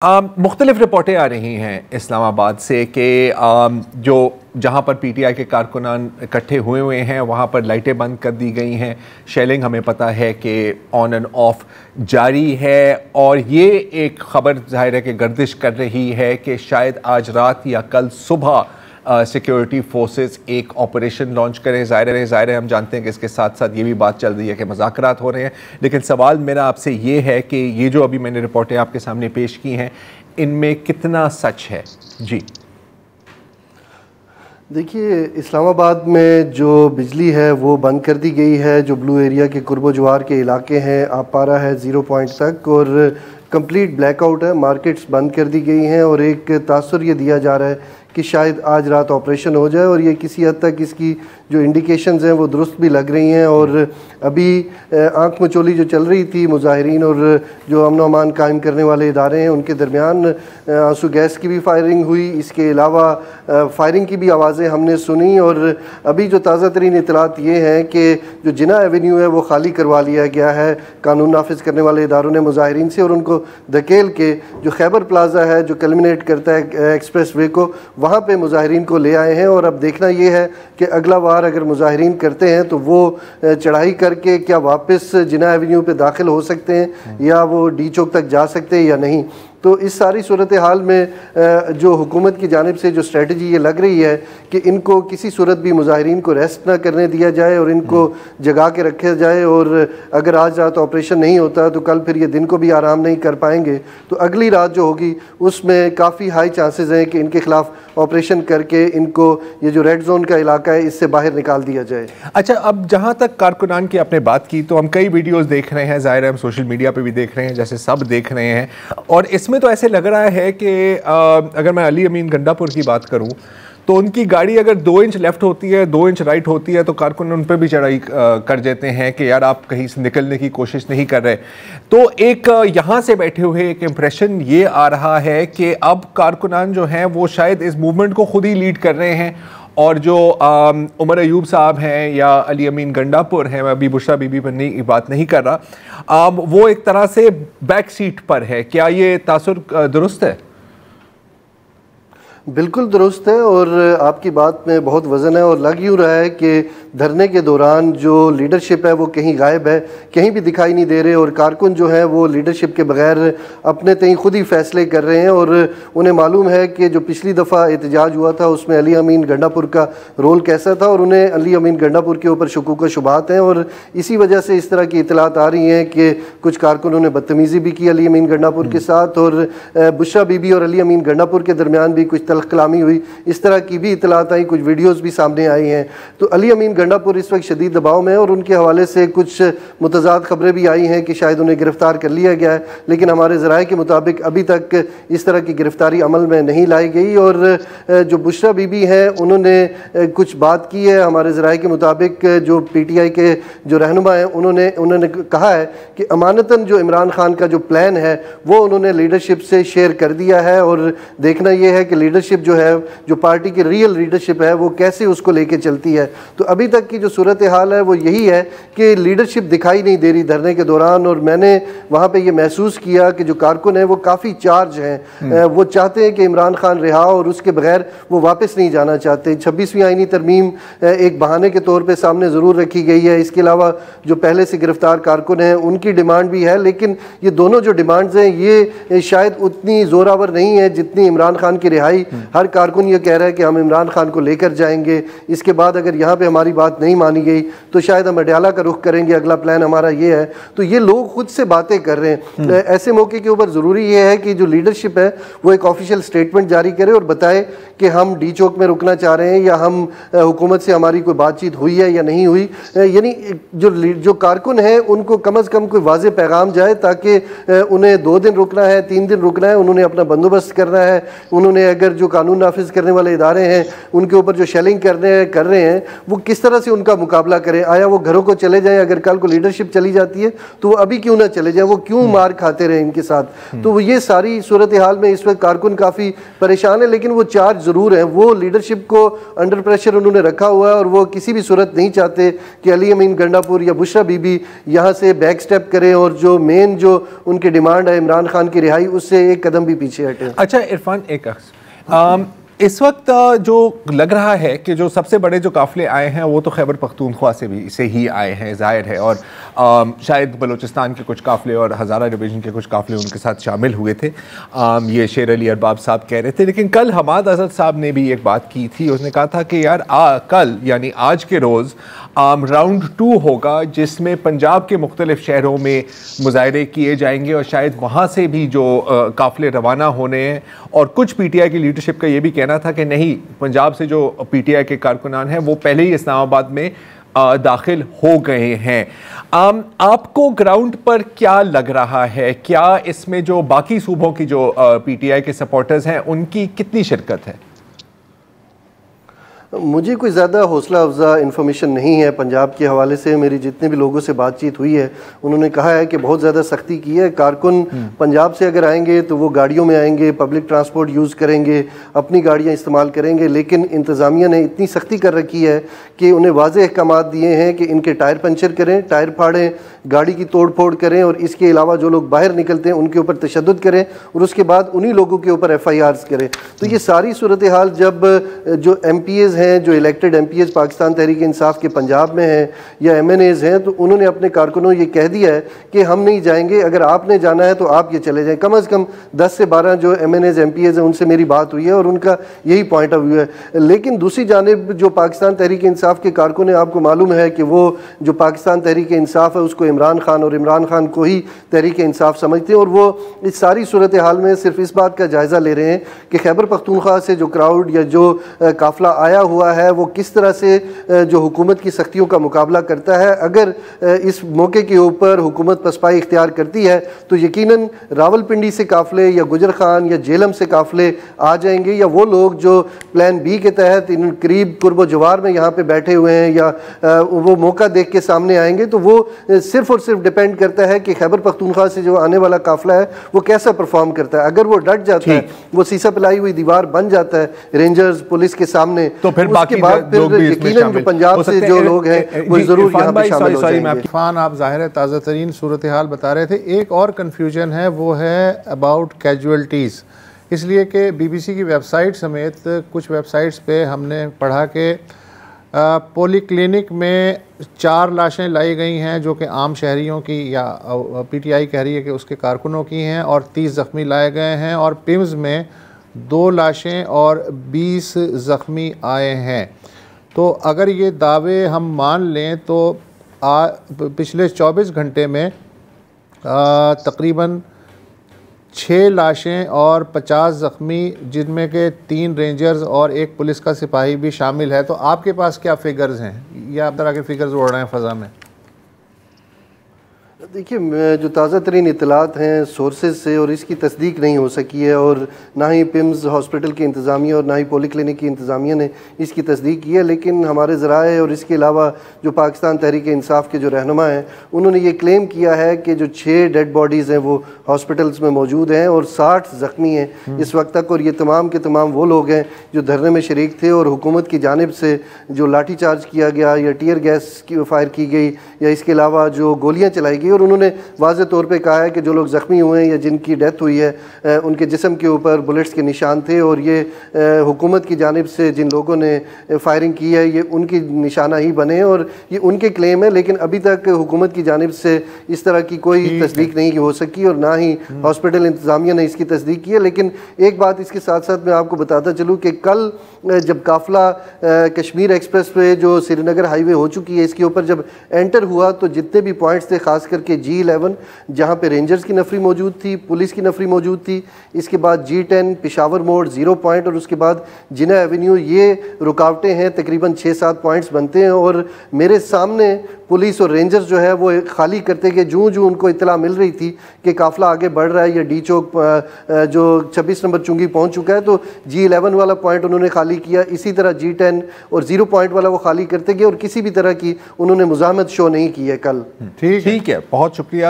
मुख्तलिफ रिपोर्टें आ रही हैं इस्लामाबाद से कि जो जहाँ पर पीटीआई के कारकुनान इकट्ठे हुए हैं वहाँ पर लाइटें बंद कर दी गई हैं। शेलिंग हमें पता है कि ऑन एंड ऑफ जारी है और ये एक ख़बर ज़ाहिर है कि गर्दिश कर रही है कि शायद आज रात या कल सुबह सिक्योरिटी फोर्सेस एक ऑपरेशन लॉन्च करें। ज़ाहिर है हम जानते हैं कि इसके साथ साथ ये भी बात चल रही है कि मुज़ाकरात हो रहे हैं, लेकिन सवाल मेरा आपसे ये है कि ये जो अभी मैंने रिपोर्टें आपके सामने पेश की हैं इनमें कितना सच है? जी देखिए, इस्लामाबाद में जो बिजली है वो बंद कर दी गई है। जो ब्लू एरिया के कुर्बो जवार के इलाके हैं आपारा है 0 पॉइंट तक और कंप्लीट ब्लैकआउट है। मार्केट्स बंद कर दी गई हैं और एक तासुर ये दिया जा रहा है कि शायद आज रात ऑपरेशन हो जाए और ये किसी हद तक इसकी जो इंडिकेशंस हैं वो दुरुस्त भी लग रही हैं। और अभी आंख मचोली जो चल रही थी मुजाहिरीन और जो अमन अमान कायम करने वाले इदारे हैं उनके दरमियान आंसू गैस की भी फायरिंग हुई। इसके अलावा फायरिंग की भी आवाज़ें हमने सुनी और अभी जो ताज़ा तरीन इतलात ये हैं कि जो जिना एवेन्यू है वो खाली करवा लिया गया है कानून नाफिज करने वाले इदारों ने मुजाहिरीन से, और उनको धकेल के जो खैबर प्लाजा है जो कल्मिनेट करता है एक्सप्रेस वे को, वहाँ पे मुजाहिरीन को ले आए हैं। और अब देखना ये है कि अगला वार अगर मुजाहिरीन करते हैं तो वो चढ़ाई करके क्या वापस जिना एवेन्यू पे दाखिल हो सकते हैं या वो डी चौक तक जा सकते हैं या नहीं। तो इस सारी सूरत हाल में जो हुकूमत की जानिब से जो स्ट्रेटजी ये लग रही है कि इनको किसी सूरत भी मुजाहिरीन को रेस्ट ना करने दिया जाए और इनको जगा के रखा जाए, और अगर आज रात ऑपरेशन नहीं होता तो कल फिर ये दिन को भी आराम नहीं कर पाएंगे। तो अगली रात जो होगी उसमें काफ़ी हाई चांसेस हैं कि इनके खिलाफ ऑपरेशन करके इनको ये जो रेड जोन का इलाका है इससे बाहर निकाल दिया जाए। अच्छा, अब जहाँ तक कारकुनान की आपने बात की तो हम कई वीडियोस देख रहे हैं, ज़ाहिर है हम सोशल मीडिया पे भी देख रहे हैं, जैसे सब देख रहे हैं, और इसमें तो ऐसे लग रहा है कि अगर मैं अली अमीन गंडापुर की बात करूं तो उनकी गाड़ी अगर 2 इंच लेफ्ट होती है 2 इंच राइट होती है तो कारकुन उन पर भी चढ़ाई कर देते हैं कि यार आप कहीं से निकलने की कोशिश नहीं कर रहे। तो एक यहाँ से बैठे हुए एक इम्प्रेशन ये आ रहा है कि अब कारकुनान जो हैं वो शायद इस मूवमेंट को खुद ही लीड कर रहे हैं और जो उमर अयूब साहब हैं या अली अमीन गंडापुर हैं, मैं अभी बुशरा बीबी पर नहीं बात नहीं कर रहा, वो एक तरह से बैक सीट पर है। क्या ये तासुर दुरुस्त है? बिल्कुल दुरुस्त है और आपकी बात में बहुत वज़न है और लग यूँ रहा है कि धरने के दौरान जो लीडरशिप है वो कहीं गायब है, कहीं भी दिखाई नहीं दे रहे, और कारकुन जो है वो लीडरशिप के बगैर अपने तय खुद ही फैसले कर रहे हैं। और उन्हें मालूम है कि जो पिछली दफ़ा एहतजाज हुआ था उसमें अली अमीन गंडापुर का रोल कैसा था और उन्हें अली अमीन गंडापुर के ऊपर शकूक व शुबहात हैं, और इसी वजह से इस तरह की इतलात आ रही हैं कि कुछ कारकुनों ने बदतमीज़ी भी की अली अमीन गंडापुर के साथ, और बुशरा बीबी और अली अमीन गंडापुर के दरमियान भी कुछ कलामी हुई, इस तरह की भी इतलात आई, कुछ वीडियोस भी सामने आई हैं। तो अली अमीन गंडापुर इस वक्त शदीद दबाव में है और उनके हवाले से कुछ मुतज़ाद खबरें भी आई हैं कि शायद उन्हें गिरफ्तार कर लिया गया है, लेकिन हमारे ज़राए के मुताबिक अभी तक इस तरह की गिरफ्तारी अमल में नहीं लाई गई। और जो बुशरा बीबी हैं उन्होंने कुछ बात की है, हमारे ज़राए के मुताबिक जो PTI के जो रहनुमा हैं उन्होंने कहा है कि अमानतन जो इमरान खान का जो प्लान है वो उन्होंने लीडरशिप से शेयर कर दिया है, और देखना ये है कि लीडरशिप जो है जो पार्टी की रियल लीडरशिप है वो कैसे उसको लेके चलती है। तो अभी तक की जो सूरत हाल है वो यही है कि लीडरशिप दिखाई नहीं दे रही धरने के दौरान, और मैंने वहाँ पे ये महसूस किया कि जो कारकुन है वो काफ़ी चार्ज हैं, वो चाहते हैं कि इमरान खान रिहा और उसके बगैर वो वापस नहीं जाना चाहते। 26वीं आईनी तरमीम एक बहाने के तौर पर सामने ज़रूर रखी गई है, इसके अलावा जो पहले से गिरफ्तार कारकुन हैं उनकी डिमांड भी है, लेकिन ये दोनों जो डिमांड्स हैं ये शायद उतनी जोरावर नहीं है जितनी इमरान खान की रिहाई। हर कारकुन ये कह रहा है कि हम इमरान खान को लेकर जाएंगे, इसके बाद अगर यहाँ पे हमारी बात नहीं मानी गई तो शायद हम अडयाला का रुख करेंगे, अगला प्लान हमारा ये है। तो ये लोग खुद से बातें कर रहे हैं। ऐसे मौके के ऊपर ज़रूरी ये है कि जो लीडरशिप है वो एक ऑफिशियल स्टेटमेंट जारी करे और बताए कि हम डी चौक में रुकना चाह रहे हैं या हम हुकूमत से हमारी कोई बातचीत हुई है या नहीं हुई। यानी जो कारकुन हैं उनको कम अज़ कम कोई वाज़ेह पैगाम जाए ताकि उन्हें 2 दिन रुकना है 3 दिन रुकना है, उन्होंने अपना बंदोबस्त करना है, उन्होंने अगर जो कानून नाफिज करने वाले इदारे हैं उनके ऊपर जो शेलिंग कर रहे हैं वो किस तरह से उनका मुकाबला करें। आया वो घरों को चले जाएं, अगर कल को लीडरशिप चली जाती है तो वो अभी क्यों ना चले जाए, वो क्यों मार खाते रहे इनके साथ। तो ये सारी सूरत हाल में इस वक्त कारकुन काफ़ी परेशान है, लेकिन वो चार्ज ज़रूर है, वो लीडरशिप को अंडर प्रेशर उन्होंने रखा हुआ है और वो किसी भी सूरत नहीं चाहते कि अली अमीन गंडापुर या बुशरा बीबी यहाँ से बैक स्टेप करें और जो मेन जो उनकी डिमांड है इमरान खान की रिहाई, उससे एक कदम भी पीछे हटे। अच्छा इरफान, एक इस वक्त जो लग रहा है कि जो सबसे बड़े जो काफ़िले आए हैं वो तो खैबर पख्तूनख्वा से ही आए हैं, ज़ाहिर है, और शायद बलूचिस्तान के कुछ काफ़िले और हज़ारा डिवीज़न के कुछ काफ़िले उनके साथ शामिल हुए थे। ये शेर अली अरबाब साहब कह रहे थे, लेकिन कल हमाद अज़द साहब ने भी एक बात की थी। उसने कहा था कि यार कल यानी आज के रोज़ राउंड 2 होगा जिसमें पंजाब के मुख्तलिफ शहरों में मुजाहरे किए जाएंगे और शायद वहाँ से भी जो काफ़िले रवाना होने हैं। और कुछ PTI की लीडरशिप का ये भी कहना था कि नहीं, पंजाब से जो PTI के कारकुनान हैं वो पहले ही इस्लामाबाद में दाखिल हो गए हैं। आपको ग्राउंड पर क्या लग रहा है, क्या इसमें जो बाकी सूबों की जो PTI के सपोर्टर्स हैं उनकी कितनी शिरकत है? मुझे कोई ज़्यादा हौसला अफजा इन्फॉर्मेशन नहीं है पंजाब के हवाले से। मेरी जितने भी लोगों से बातचीत हुई है उन्होंने कहा है कि बहुत ज़्यादा सख्ती की है। कारकुन पंजाब से अगर आएंगे तो वो गाड़ियों में आएंगे, पब्लिक ट्रांसपोर्ट यूज़ करेंगे, अपनी गाड़ियाँ इस्तेमाल करेंगे, लेकिन इंतज़ामिया ने इतनी सख्ती कर रखी है कि उन्हें वाज़ेह अहकाम दिए हैं कि इनके टायर पंचर करें, टायर फाड़ें, गाड़ी की तोड़ फोड़ करें और इसके अलावा जो लोग बाहर निकलते हैं उनके ऊपर तशद्दुद करें और उसके बाद उन्हीं लोगों के ऊपर FIRs करें। तो ये सारी सूरत हाल जब जो MPs हैं, जो इलेक्टेड MPs पाकिस्तान तहरीक इंसाफ के पंजाब में हैं या MNAs हैं, तो उन्होंने अपने कारकुनों ये कह दिया है कि हम नहीं जाएंगे, अगर आपने जाना है तो आप ये चले जाएं। कम से कम 10 से 12 जो MNAs MPs हैं उनसे मेरी बात हुई है और उनका यही पॉइंट ऑफ व्यू है। लेकिन दूसरी जानिब जो पाकिस्तान तहरीक इंसाफ के कारकुन हैं, आपको मालूम है कि वो जो पाकिस्तान तहरीक इंसाफ है उसको इमरान खान और इमरान खान को ही तहरीक इंसाफ समझते हैं और वो इस सारी सूरत हाल में सिर्फ इस बात का जायज़ा ले रहे हैं कि खैबर पख्तूनख्वा से जो क्राउड या जो काफ़िला आया हुआ है वो किस तरह से जो हुकूमत की सख्तियों का मुकाबला करता है। अगर इस मौके के ऊपर हुकूमत पसपाई इख्तियार करती है तो यकीनन रावलपिंडी से काफ़िले या गुजर खान या जेलम से काफ़िले आ जाएंगे, या वो लोग जो प्लान B के तहत इन करीब कुर्ब जवार में यहाँ पे बैठे हुए हैं या वो मौका देख के सामने आएंगे, तो वो सिर्फ और सिर्फ डिपेंड करता है कि खैबर पख्तूनख्वा से जो आने वाला काफ़िला है वो कैसा परफॉर्म करता है। अगर वो डट जाता है, वो सीसा पिलाई हुई दीवार बन जाता है रेंजर्स पुलिस के सामने, तो फिर उसके बाद फिर यकीनन जो पंजाब से जो लोग हैं वो जरूर यहाँ पे शामिल हो जाएंगे। इरफान, आप ज़ाहिर ताज़ा तरीन सूरत हाल बता रहे थे। एक और कन्फ्यूजन है, वो है अबाउट कैजुअल्टीज़, इसलिए कि BBC की वेबसाइट समेत कुछ वेबसाइट्स पे हमने पढ़ा कि पॉलीक्लिनिक में 4 लाशें लाई गई हैं जो कि आम शहरियों की या PTI कह रही है कि उसके कारकुनों की हैं, और 30 ज़ख्मी लाए गए हैं, और पिम्स में 2 लाशें और 20 ज़ख्मी आए हैं। तो अगर ये दावे हम मान लें तो पिछले 24 घंटे में तकरीबन 6 लाशें और 50 ज़ख्मी, जिनमें के 3 रेंजर्स और 1 पुलिस का सिपाही भी शामिल है। तो आपके पास क्या फिगर्स हैं, या आप तरह के फिगर्स उड़ रहे हैं फ़ज़ा में? देखिए, जो ताज़ा तरीन इतलात हैं सोर्सेज से, और इसकी तस्दीक नहीं हो सकी है, और ना ही पिम्स हॉस्पिटल की इंतज़ामिया और ना ही पॉलीक्लिनिक की इंतज़ामिया ने इसकी तस्दीक की है, लेकिन हमारे ज़राए और इसके अलावा जो पाकिस्तान तहरीक इंसाफ के जो रहनुमा हैं उन्होंने ये क्लेम किया है कि जो 6 डेड बॉडीज़ हैं वो हॉस्पिटल्स में मौजूद हैं और 60 ज़ख्मी हैं इस वक्त तक, और ये तमाम के तमाम वो लोग हैं जो धरने में शरीक थे, और हुकूमत की जानिब से जो लाठी चार्ज किया गया या टीयर गैस की फायर की गई या इसके अलावा जो गोलियाँ चलाई गई, और उन्होंने वाज़े तौर पे कहा है कि जो लोग ज़ख्मी हुए हैं या जिनकी डेथ हुई है उनके जिस्म के ऊपर बुलेट्स के निशान थे, और ये हुकूमत की जानिब से जिन लोगों ने फायरिंग की है ये उनकी निशाना ही बने, और ये उनके क्लेम है। लेकिन अभी तक हुकूमत की जानिब से इस तरह की कोई तस्दीक नहीं हो सकी और ना ही हॉस्पिटल इंतज़ामिया ने इसकी तस्दीक की है। लेकिन एक बात इसके साथ साथ मैं आपको बताता चलूँ कि कल जब काफ़िला कश्मीर एक्सप्रेस पे जो श्रीनगर हाईवे हो चुकी है इसके ऊपर जब एंटर हुआ तो जितने भी पॉइंट्स थे, खास करके G11 जहाँ पे रेंजर्स की नफरी मौजूद थी, पुलिस की नफरी मौजूद थी, इसके बाद G10 पेशावर मोड़ 0 पॉइंट और उसके बाद जिना एवेन्यू, ये रुकावटें हैं, तकरीबन 6-7 पॉइंट्स बनते हैं। और मेरे सामने पुलिस और रेंजर्स जो है वो खाली करते गए। जूं जूं उनको इतला मिल रही थी कि काफिला आगे बढ़ रहा है या डी चौक जो 26 नंबर चुंगी पहुंच चुका है, तो G11 वाला पॉइंट उन्होंने खाली किया। इसी तरह G10 और 0 पॉइंट वाला वो खाली करते गए और किसी भी तरह की उन्होंने मुजाहमत शो नहीं की है कल। ठीक है, बहुत शुक्रिया।